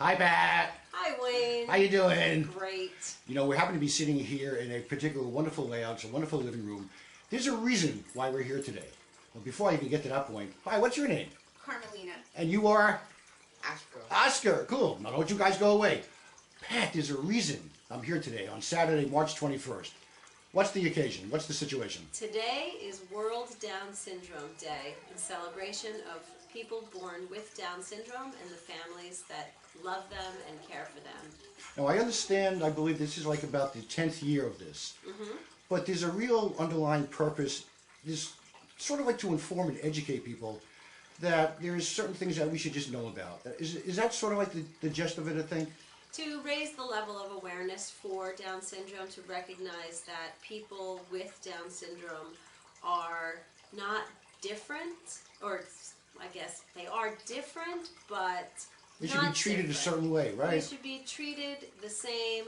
Hi, Pat. Hi, Wayne. How you doing? Great. You know, we happen to be sitting here in a particular wonderful layout. It's a wonderful living room. There's a reason why we're here today. Well, before I even get to that point, hi, what's your name? Carmelina. And you are? Oscar. Oscar. Cool. Now, don't you guys go away. Pat, there's a reason I'm here today on Saturday, March 21st. What's the occasion? What's the situation? Today is World Down Syndrome Day in celebration of people born with Down syndrome and the families that love them and care for them. Now, I understand, I believe this is like about the 10th year of this. But there's a real underlying purpose. There's sort of like to inform and educate people that there's certain things that we should just know about. Is that sort of like the gist of it, I think? To raise the level of awareness for Down syndrome, to recognize that people with Down syndrome are not different, or I guess they are different, but They should be treated a certain way, right? They should be treated the same.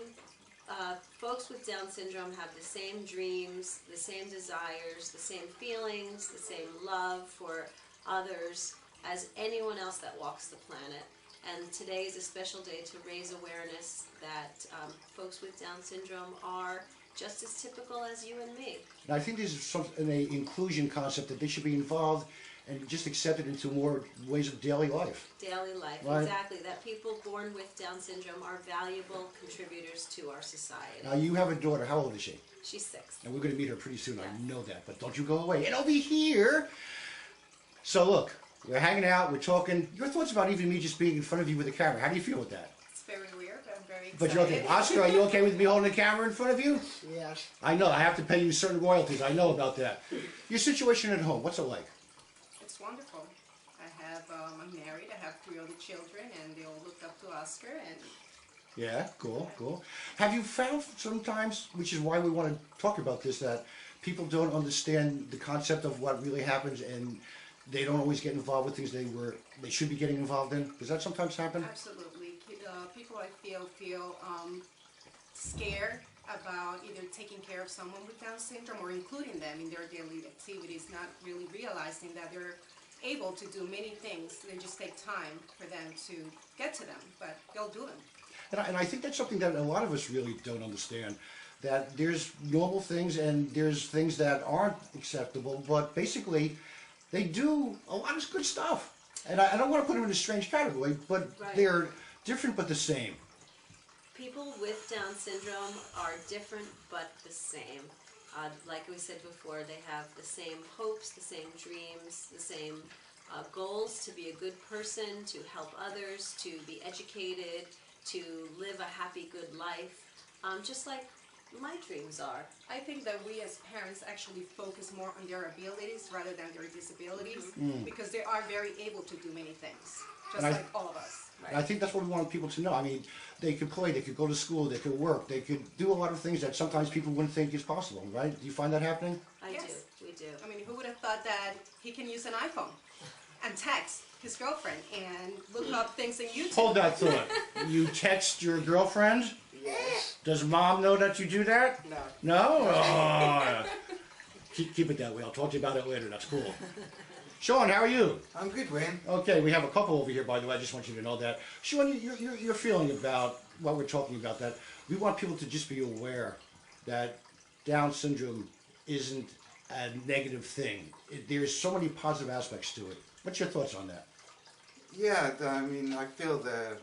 Folks with Down syndrome have the same dreams, the same desires, the same feelings, the same love for others as anyone else that walks the planet. And today is a special day to raise awareness that folks with Down syndrome are just as typical as you and me. And I think there's an inclusion concept that they should be involved and just accepted into more ways of daily life. Daily life, right? Exactly. That people born with Down syndrome are valuable contributors to our society. Now, you have a daughter. How old is she? She's 6. And we're going to meet her pretty soon. Yeah. I know that. But don't you go away. And over here. So look, we're hanging out. We're talking. Your thoughts about even me just being in front of you with a camera. How do you feel with that? It's very weird. I'm very excited. But you're okay. Oscar, are you okay with me holding the camera in front of you? Yes. I know. I have to pay you certain royalties. I know about that. Your situation at home, what's it like? It's wonderful. I'm married. I have 3 other children, and they all look up to Oscar. And Yeah, cool, cool. Have you found sometimes, which is why we want to talk about this, that people don't understand the concept of what really happens and they don't always get involved with things they should be getting involved in? Does that sometimes happen? absolutely, people I feel scared about either taking care of someone with Down syndrome or including them in their daily activities, not really realizing that they're able to do many things. They just take time for them to get to them, but they'll do them. And I think that's something that a lot of us really don't understand, that there's normal things and there's things that aren't acceptable, but basically they do a lot of good stuff. And I don't want to put them in a strange category, but Right. they're different but the same. People with Down syndrome are different but the same. Like we said before, they have the same hopes, the same dreams, the same goals to be a good person, to help others, to be educated, to live a happy, good life, just like my dreams are. I think that we as parents actually focus more on their abilities rather than their disabilities, because they are very able to do many things, just like all of us. And I think that's what we want people to know. I mean, they could play, they could go to school, they could work, they could do a lot of things that sometimes people wouldn't think is possible, right? Do you find that happening? Yes. We do. I mean, who would have thought that he can use an iPhone and text his girlfriend and look up things in YouTube? Hold that thought. You text your girlfriend? Yes. Does mom know that you do that? No. No? Oh. Keep it that way. I'll talk to you about it later. That's cool. Sean, how are you? I'm good, Wayne. Okay, we have a couple over here, by the way. I just want you to know that. Sean, you're feeling about what we're talking about, that we want people to just be aware that Down syndrome isn't a negative thing. There's so many positive aspects to it. What's your thoughts on that? Yeah, I mean, I feel the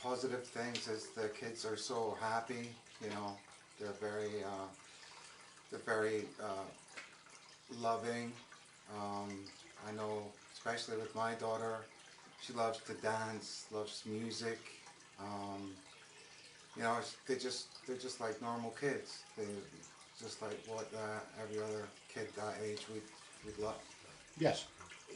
positive things is the kids are so happy. You know, they're very loving. I know, especially with my daughter, she loves to dance, loves music. You know, they're just like normal kids. They're just like what every other kid that age would love. Yes.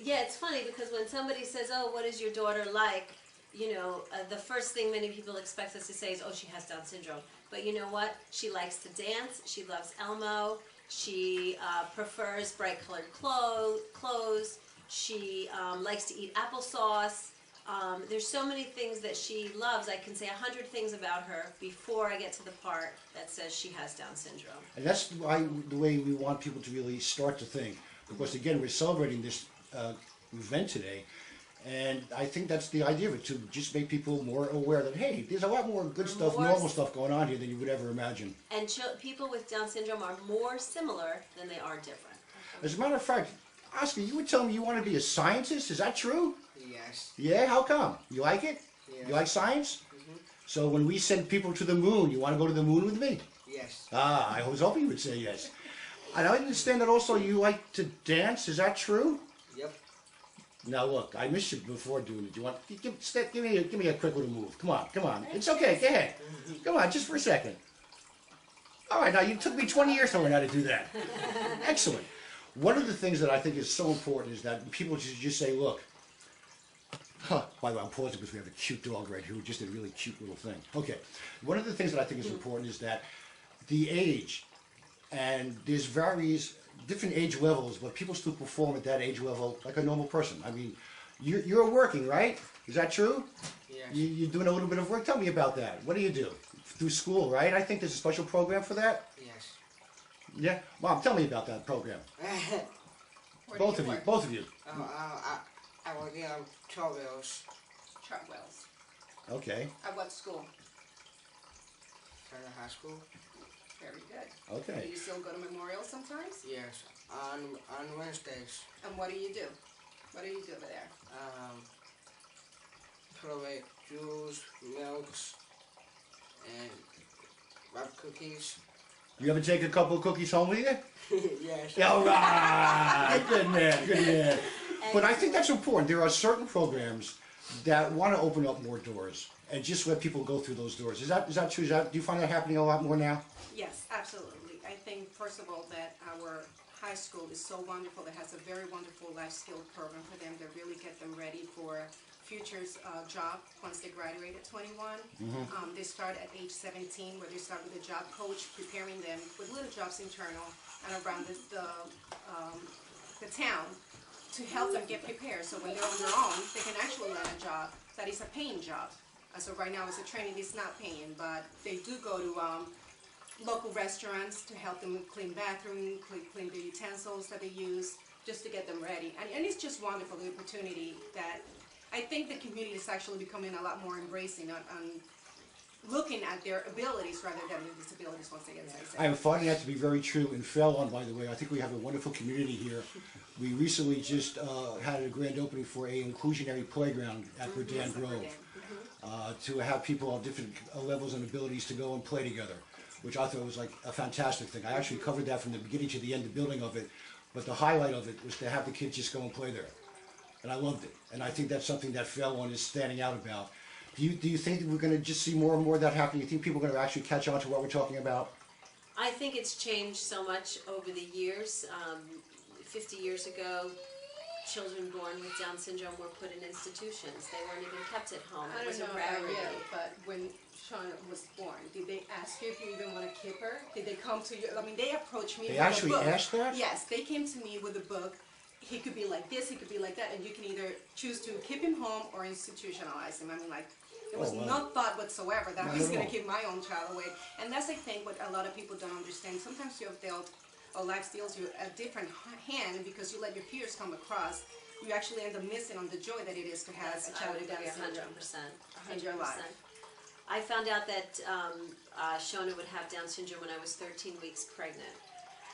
Yeah, it's funny because when somebody says, "Oh, what is your daughter like?" You know, the first thing many people expect us to say is, "Oh, she has Down syndrome." But you know what? She likes to dance. She loves Elmo. She prefers bright-colored clothes. She likes to eat applesauce. There's so many things that she loves. I can say 100 things about her before I get to the part that says she has Down syndrome. And that's the way we want people to really start to think. Because again, we're celebrating this event today, And I think that's the idea of it, to just make people more aware that, hey, there's a lot more good stuff, More normal stuff going on here than you would ever imagine. And people with Down syndrome are more similar than they are different. As a matter of fact, Oscar, you were telling me you want to be a scientist. Is that true? Yes. Yeah, how come? You like it? Yes. You like science? Mm-hmm. So when we send people to the moon, you want to go to the moon with me? Yes. Ah, I was hoping you would say yes. And I understand that also you like to dance. Is that true? Yep. Now look, I missed you before doing it. You want give me a quick little move. Come on. It's okay. Go ahead. Come on, just for a second. All right, now you took me 20 years to learn how to do that. Excellent. One of the things that I think is so important is that people just say, look. By the way, I'm pausing because we have a cute dog right here who just did a really cute little thing. Okay. One of the things that I think is important is that the age, and there's various different age levels, but people still perform at that age level like a normal person. I mean, you're working, right? Is that true? Yes. You're doing a little bit of work. Tell me about that. What do you do? Through school, right? I think there's a special program for that. Yes. Yeah? Mom, tell me about that program. Where do Both of you. work? Both of you. I work on Chartwells. Chartwells. Okay. At what school? Turner High School. Very good. Do Okay. you still go to Memorial sometimes? Yes. On Wednesdays. And what do you do? What do you do over there? Provide juice, milks, and wrap cookies. You ever take a couple of cookies home with you? Yes. All right. Good man. Good man. But I think that's important. There are certain programs that want to open up more doors and just let people go through those doors. Is that true? Do you find that happening a lot more now? Yes, absolutely. I think, first of all, that our high school is so wonderful. It has a very wonderful life skill program for them to really get them ready for future's job once they graduate at 21. They start at age 17, where they start with a job coach, preparing them with little jobs internal and around the town to help them get prepared. So when they're on their own, they can actually land a job that is a paying job. So right now, as a training, it's not paying, but they do go to local restaurants to help them clean bathroom, clean the utensils that they use, just to get them ready. And it's just wonderful, the opportunity that I think the community is actually becoming a lot more embracing on looking at their abilities rather than their disabilities once they get to I am finding that to be very true in Fallon, by the way. I think we have a wonderful community here. We recently just had a grand opening for a inclusionary playground at Verdun Grove to have people on different levels and abilities to go and play together, which I thought was like a fantastic thing. I actually covered that from the beginning to the end, the building of it, but the highlight of it was to have the kids just go and play there. And I loved it. And I think that's something that Fallon is standing out about. Do you think that we're going to just see more and more of that happening? Do you think people are going to actually catch on to what we're talking about? I think it's changed so much over the years. 50 years ago, children born with Down syndrome were put in institutions. They weren't even kept at home. I It was don't a know about rarity. you, but when Shauna was born, did they ask you if you even want to keep her? Did they come to you? I mean, they approached me They with actually a book. asked that? Yes, they came to me with a book. He could be like this, he could be like that, and you can either choose to keep him home or institutionalize him. I mean, like, there was Oh, wow. no thought whatsoever that I Not was at going all. to keep my own child away. And that's, I think, what a lot of people don't understand. Sometimes you have dealt, or life deals you a different hand, and because you let your peers come across, you actually end up missing on the joy that it is to have a I child would with Down agree syndrome. 100%. In your 100%. life. I found out that Shona would have Down syndrome when I was 13 weeks pregnant.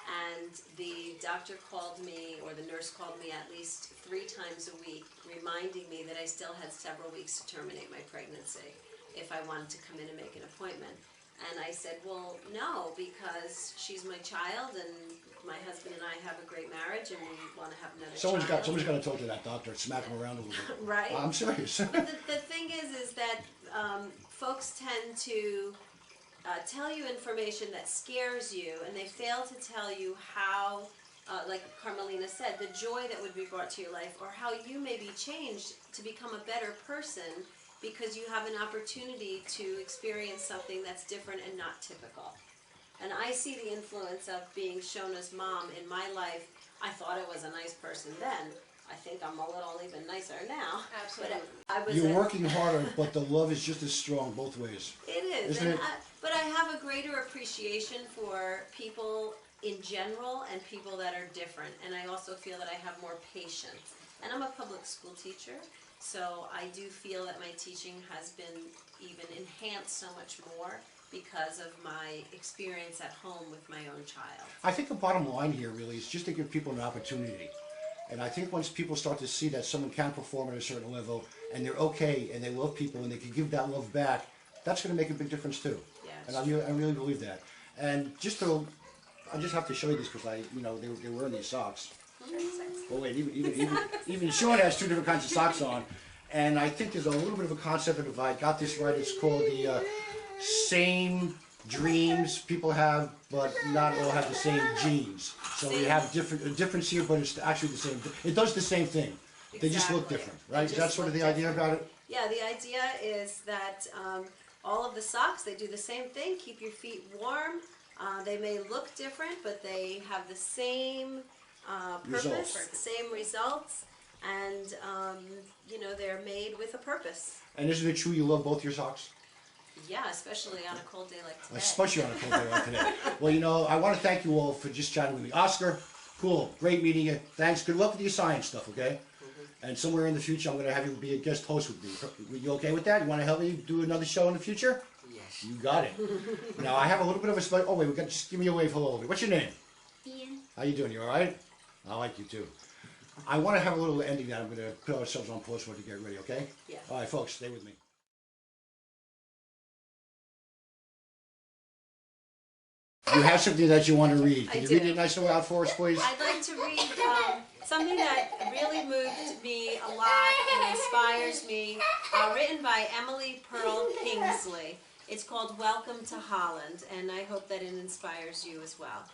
And the doctor called me, or the nurse called me at least 3 times a week, reminding me that I still had several weeks to terminate my pregnancy if I wanted to come in and make an appointment. And I said, well, no, because she's my child, and my husband and I have a great marriage, and we want to have another Someone's child. got to talk to that doctor and smack him around a little bit. Right? I'm serious. The thing is that folks tend to tell you information that scares you, and they fail to tell you how, like Carmelina said, the joy that would be brought to your life, or how you may be changed to become a better person because you have an opportunity to experience something that's different and not typical. And I see the influence of being Shona's mom in my life. I thought I was a nice person then. I think I'm a little even nicer now. Absolutely. But I was You're working harder, but the love is just as strong both ways. It is, Isn't and it? but I have a greater appreciation for people in general and people that are different, and I also feel that I have more patience. And I'm a public school teacher, So I do feel that my teaching has been even enhanced so much more because of my experience at home with my own child. I think the bottom line here really is just to give people an opportunity. And I think once people start to see that someone can perform at a certain level and they're okay and they love people and they can give that love back, that's going to make a big difference too. Yeah, And I really believe that. And I just have to show you this because they're wearing these socks. Oh wait, even Sean has two different kinds of socks on. And I think there's a little bit of a concept, and if I got this right, it's called the same dreams people have, but not all have the same genes. So we have a difference here, but it's actually the same. It does the same thing. They just look Exactly. different, right? They Is that just sort of look the idea different. about it? Yeah, the idea is that all of the socks, they do the same thing, keep your feet warm. They may look different, but they have the same purpose, Results. same results, and they're made with a purpose. And isn't it true you love both your socks? Yeah, especially on a cold day like today. Especially on a cold day like today. Well, I want to thank you all for just chatting with me. Oscar, cool, great meeting you. Thanks. Good luck with your science stuff, okay? And somewhere in the future, I'm going to have you be a guest host with me. Are you okay with that? You want to help me do another show in the future? Yes. You got it. Now, I have a little bit of a special... Oh, wait, just give me a wave hello. What's your name? Ian. How you doing? You all right? I like you, too. I want to have a little ending that I'm going to put ourselves on pause for to get ready, okay? Yeah. All right, folks, stay with me. You have something that you want to read. Can I you do. read it nice and loud for us, please? I'd like to read something that really moved me a lot and inspires me, written by Emily Pearl Kingsley. It's called Welcome to Holland, and I hope that it inspires you as well.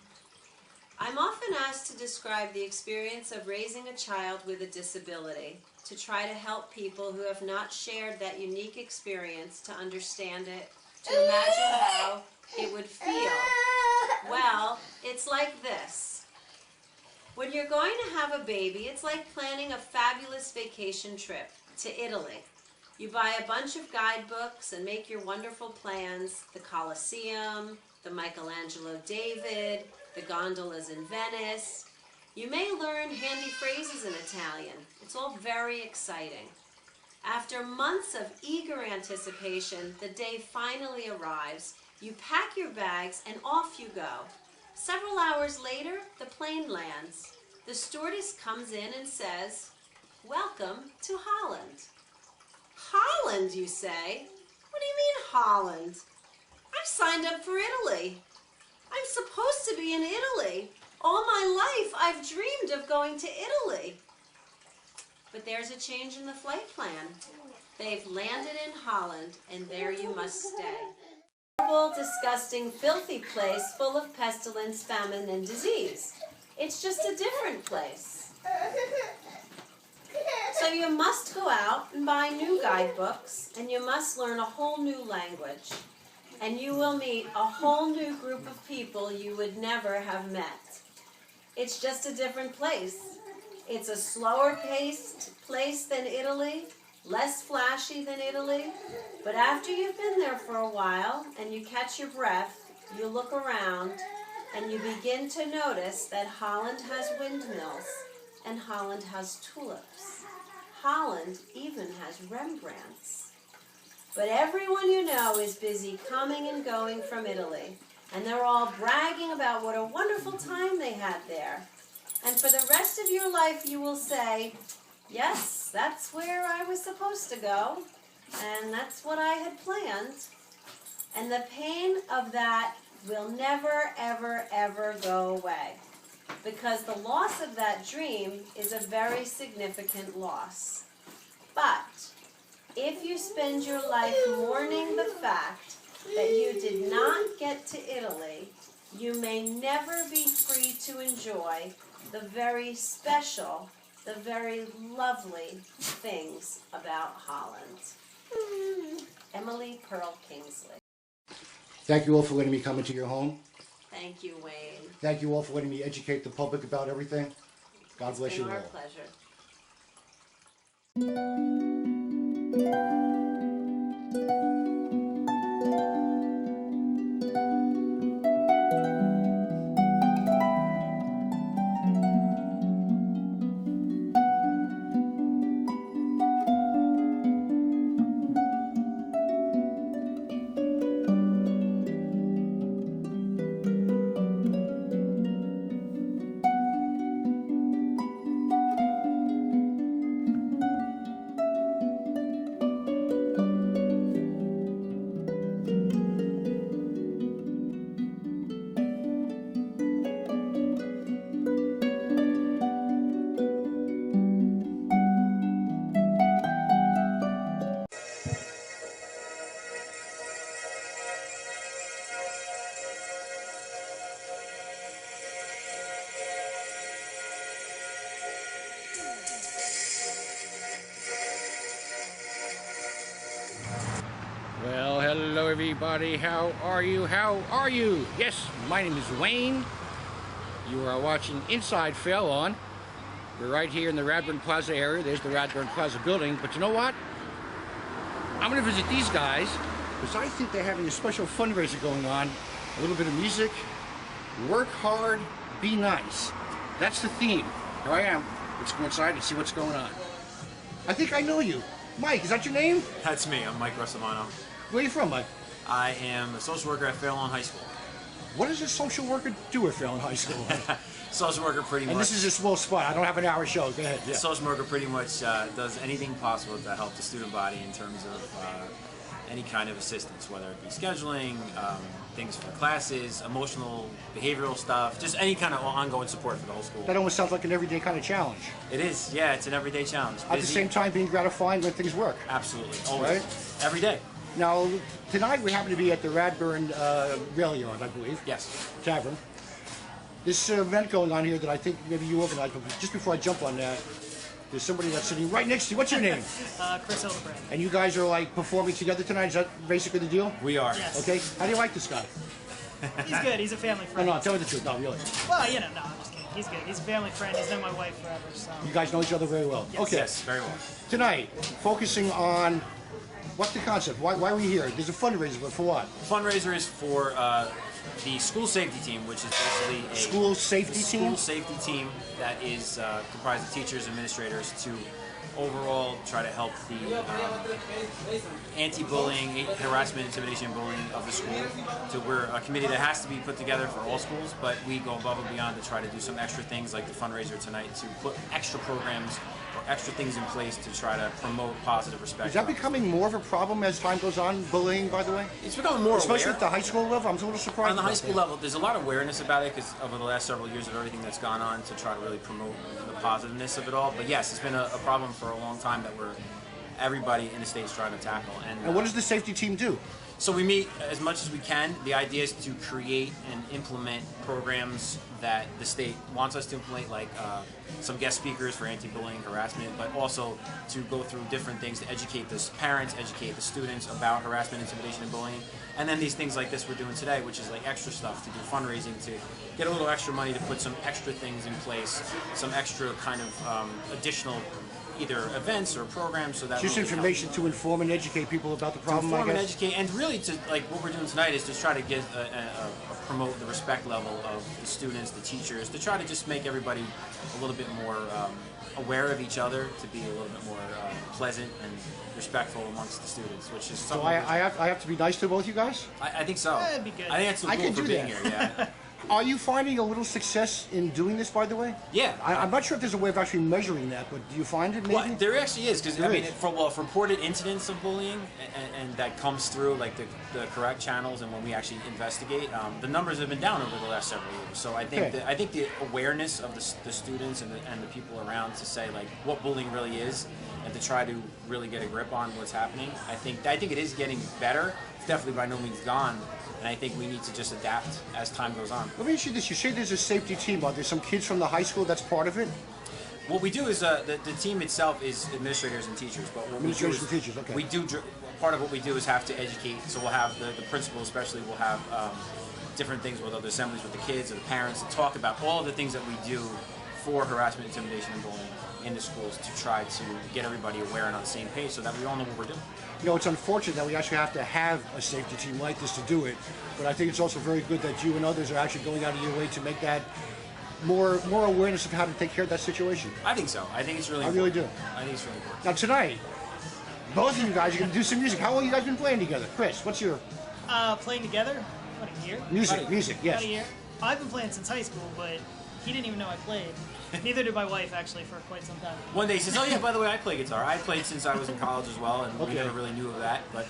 I'm often asked to describe the experience of raising a child with a disability, to try to help people who have not shared that unique experience to understand it, to imagine how it would feel. Well, it's like this. When you're going to have a baby, it's like planning a fabulous vacation trip to Italy. You buy a bunch of guidebooks and make your wonderful plans, the Colosseum, the Michelangelo David, the gondolas in Venice. You may learn handy phrases in Italian. It's all very exciting. After months of eager anticipation, the day finally arrives. You pack your bags and off you go. Several hours later, the plane lands. The stewardess comes in and says, "Welcome to Holland." Holland, you say? What do you mean Holland? I've signed up for Italy. I'm supposed to be in Italy. All my life I've dreamed of going to Italy. But there's a change in the flight plan. They've landed in Holland, and there you must stay. Horrible, disgusting, filthy place full of pestilence, famine, and disease. It's just a different place. So you must go out and buy new guidebooks, and you must learn a whole new language. And you will meet a whole new group of people you would never have met. It's just a different place. It's a slower paced place than Italy, less flashy than Italy, but after you've been there for a while and you catch your breath, you look around and you begin to notice that Holland has windmills and Holland has tulips. Holland even has Rembrandts. But everyone you know is busy coming and going from Italy, and they're all bragging about what a wonderful time they had there. And for the rest of your life you will say, yes, that's where I was supposed to go, and that's what I had planned. And the pain of that will never, ever, ever go away, because the loss of that dream is a very significant loss. But if you spend your life mourning the fact that you did not get to Italy, you may never be free to enjoy the very special, the very lovely things about Holland. Emily Pearl Kingsley. Thank you all for letting me come into your home. Thank you, Wayne. Thank you all for letting me educate the public about everything. God bless It's you been all. our pleasure. Well, hello everybody. How are you? How are you? Yes, my name is Wayne. You are watching Inside Fail On. We're right here in the Radburn Plaza area. There's the Radburn Plaza building. But you know what? I'm going to visit these guys because I think they're having a special fundraiser going on. A little bit of music. Work hard, be nice. That's the theme. Here I am. Let's go inside and see what's going on. I think I know you. Mike, is that your name? That's me. I'm Mike Russamano. Where are you from, Mike? I am a social worker at Fairlawn High School. What does a social worker do at Fairlawn High School? Social worker pretty much. And this is a small spot. I don't have an hour show. Go ahead. Yeah. Social worker pretty much does anything possible to help the student body in terms of any kind of assistance, whether it be scheduling, things for classes, emotional, behavioral stuff, just any kind of ongoing support for the whole school. That almost sounds like an everyday kind of challenge. It is, yeah, it's an everyday challenge. At the same time, being gratifying when things work. Absolutely, always, Right? every day. Now, tonight we happen to be at the Radburn Rail Yard, I believe. Yes. Tavern. This event going on here that I think maybe you organized, but just before I jump on that, there's somebody that's sitting right next to you. What's your name? Chris Hildebrand. And you guys are like performing together tonight? Is that basically the deal? We are. Yes. Okay. How do you like this guy? He's good. He's a family No, friend. no, tell me the truth. No, really. Well, no, I'm just kidding. He's good. He's a family friend. He's known my wife forever, so. You guys know each other very well. Yes. Okay. Yes, very well. Tonight, focusing on what's the concept? Why are we here? There's a fundraiser, but for what? Fundraiser is for the school safety team, which is basically a School safety team? school safety team that is comprised of teachers, administrators to overall try to help the anti-bullying, harassment, intimidation, and bullying of the school. So we're a committee that has to be put together for all schools, but we go above and beyond to try to do some extra things like the fundraiser tonight to put extra programs or extra things in place to try to promote positive respect. Is that becoming more of a problem as time goes on, bullying, by the way? It's becoming more Especially aware. at the high school level? I'm a little surprised. On the high about school that. level, there's a lot of awareness about it because over the last several years of everything that's gone on to try to really promote the positiveness of it all. But yes, it's been a problem for a long time that everybody in the state is trying to tackle. And what does the safety team do? So we meet as much as we can. The idea is to create and implement programs that the state wants us to implement, like some guest speakers for anti-bullying, harassment, but also to go through different things to educate the parents, educate the students about harassment, intimidation, and bullying. And then these things like this we're doing today, which is like extra stuff to do fundraising, to get a little extra money to put some extra things in place, some extra kind of additional either events or programs so that Just we can help. information to inform and educate people about the problem, Inform I and guess? educate, and really to like what we're doing tonight is to try to get promote the respect level of the students, the teachers, to try to just make everybody a little bit more aware of each other, to be a little bit more pleasant and respectful amongst the students, which is So something. I have to be nice to both you guys? I think so. That'd be good. I think that's the I rule can for do being that. here. Yeah. Are you finding a little success in doing this, by the way? Yeah. I'm not sure if there's a way of actually measuring that, but do you find it maybe? Well, there actually is, because I There mean, is. for reported incidents of bullying, and that comes through like the correct channels, and when we actually investigate, the numbers have been down over the last several years. So I think Okay. I think the awareness of the students and the people around to say like what bullying really is, and to try to really get a grip on what's happening. I think it is getting better. It's definitely by no means gone. And I think we need to just adapt as time goes on. Let me ask you this. You say there's a safety team. Are there some kids from the high school that's part of it? What we do is the team itself is administrators and teachers, but what we do Administrators is and teachers, okay. we do part of what we do is have to educate. So we'll have the principal, especially, will have different things with other assemblies with the kids or the parents to talk about all of the things that we do for harassment, intimidation, and bullying in the schools to try to get everybody aware and on the same page so that we all know what we're doing. You know, it's unfortunate that we actually have to have a safety team like this to do it, but I think it's also very good that you and others are actually going out of your way to make that more awareness of how to take care of that situation. I think so. I think it's really I really important. do. I think it's really important. Now tonight, both of you guys are going to do some music. How long have you guys been playing together? Chris, what's your Playing together, what, a year? music, yes. About a year. I've been playing since high school, but he didn't even know I played. Neither did my wife, actually, for quite some time. One day he says, "Oh yeah, by the way, I play guitar. I played since I was in college as well, and Okay. we never really knew of that. But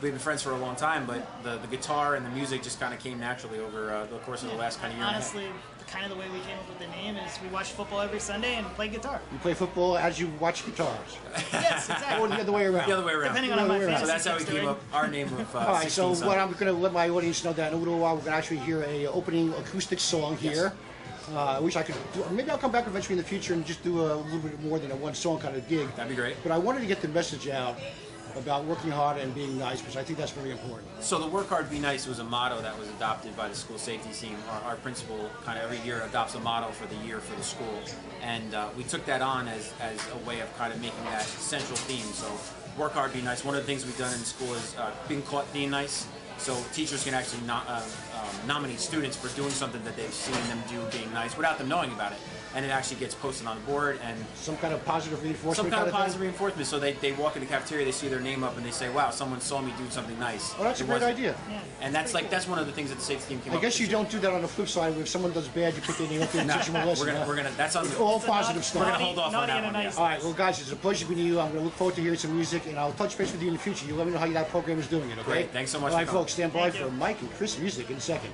we've been friends for a long time. But the guitar and the music just kind of came naturally over the course of the last kind of year. Honestly, kind of the way we came up with the name is we watch football every Sunday and play guitar. You play football as you watch guitars. Yes, Or exactly. the other way around. The other way around. Depending on how my The other way around. So fantasy that's how we team's came doing. up our name of All right, so 16 what Sunday. I'm going to let my audience know that in a little while we're going to actually hear a opening acoustic song here. I wish I could do, maybe I'll come back eventually in the future and just do a little bit more than a one song kind of gig. That'd be great. But I wanted to get the message out about working hard and being nice, because I think that's very important. So the work hard, be nice was a motto that was adopted by the school safety team. Our principal kind of every year adopts a motto for the year for the school, and we took that on as a way of kind of making that central theme. So work hard, be nice. One of the things we've done in school is being caught being nice. So teachers can actually nominate students for doing something that they've seen them do being nice without them knowing about it. And it actually gets posted on the board, and some kind of positive reinforcement. Some kind of positive reinforcement. So they walk in the cafeteria, they see their name up, and they say, "Wow, someone saw me do something nice." Oh, that's a great idea. Yeah. And that's that's one of the things that the safety team came I up guess with. you don't do that on the flip side. If someone does bad, you pick their name up and teach them a lesson. We're gonna. That's on It's all positive stuff. We're gonna hold off on that one. Nice. All right, well, guys, it's a pleasure being with you. I'm going to look forward to hearing some music, and I'll touch base with you in the future. You let me know how that program is doing it, okay? Great. Thanks so much All right, for coming. folks, stand by Thank for you. Mike and Chris music in a second.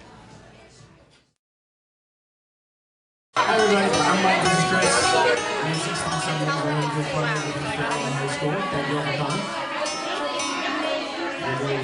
Hi everybody, I'm Mike and Chris. I'm 67 years old, good partner with High School. Thank you all for coming. We're really